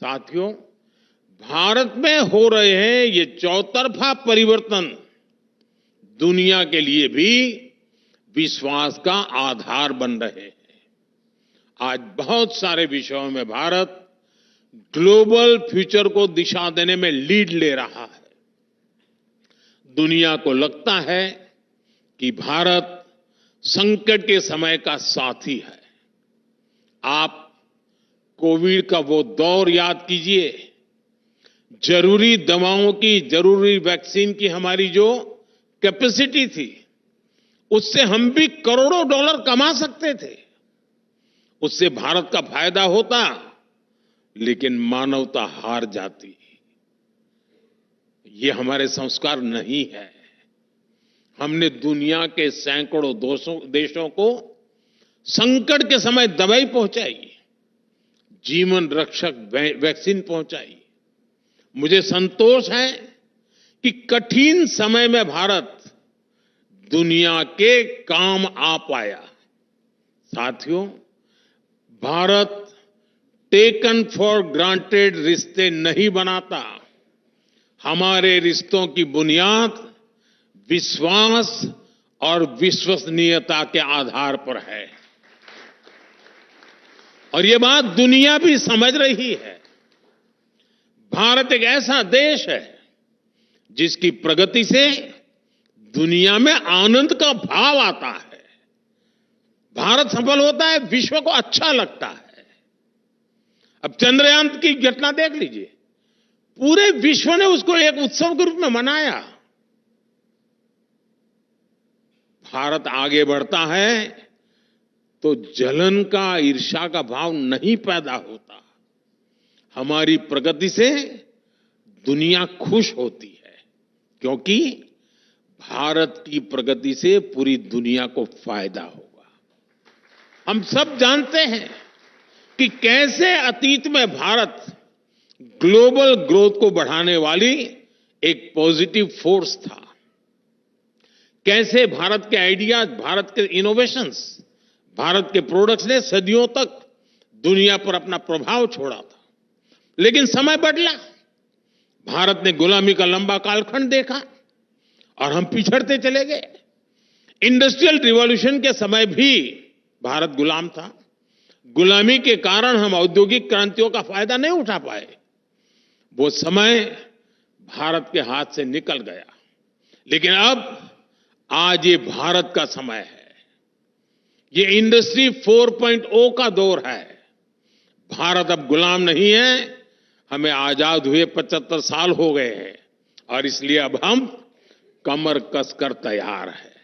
साथियों, भारत में हो रहे हैं ये चौतरफा परिवर्तन दुनिया के लिए भी विश्वास का आधार बन रहे हैं। आज बहुत सारे विषयों में भारत ग्लोबल फ्यूचर को दिशा देने में लीड ले रहा है। दुनिया को लगता है कि भारत संकट के समय का साथी है। आप कोविड का वो दौर याद कीजिए, जरूरी दवाओं की, जरूरी वैक्सीन की हमारी जो कैपेसिटी थी, उससे हम भी करोड़ों डॉलर कमा सकते थे। उससे भारत का फायदा होता, लेकिन मानवता हार जाती। ये हमारे संस्कार नहीं है। हमने दुनिया के सैकड़ों देशों को संकट के समय दवाई पहुंचाई, जीवन रक्षक वैक्सीन पहुंचाई। मुझे संतोष है कि कठिन समय में भारत दुनिया के काम आ पाया। साथियों, भारत टेकन फॉर ग्रांटेड रिश्ते नहीं बनाता। हमारे रिश्तों की बुनियाद विश्वास और विश्वसनीयता के आधार पर है, और ये बात दुनिया भी समझ रही है। भारत एक ऐसा देश है जिसकी प्रगति से दुनिया में आनंद का भाव आता है। भारत सफल होता है, विश्व को अच्छा लगता है। अब चंद्रयान की घटना देख लीजिए, पूरे विश्व ने उसको एक उत्सव के रूप में मनाया। भारत आगे बढ़ता है तो जलन का, ईर्ष्या का भाव नहीं पैदा होता। हमारी प्रगति से दुनिया खुश होती है, क्योंकि भारत की प्रगति से पूरी दुनिया को फायदा होगा। हम सब जानते हैं कि कैसे अतीत में भारत ग्लोबल ग्रोथ को बढ़ाने वाली एक पॉजिटिव फोर्स था। कैसे भारत के आइडियाज, भारत के इनोवेशंस, भारत के प्रोडक्ट्स ने सदियों तक दुनिया पर अपना प्रभाव छोड़ा था। लेकिन समय बदला, भारत ने गुलामी का लंबा कालखंड देखा और हम पिछड़ते चले गए। इंडस्ट्रियल रिवॉल्यूशन के समय भी भारत गुलाम था। गुलामी के कारण हम औद्योगिक क्रांतियों का फायदा नहीं उठा पाए। वो समय भारत के हाथ से निकल गया। लेकिन अब आज ये भारत का समय है। ये इंडस्ट्री 4.0 का दौर है। भारत अब गुलाम नहीं है। हमें आजाद हुए 75 साल हो गए हैं, और इसलिए अब हम कमर कसकर तैयार हैं।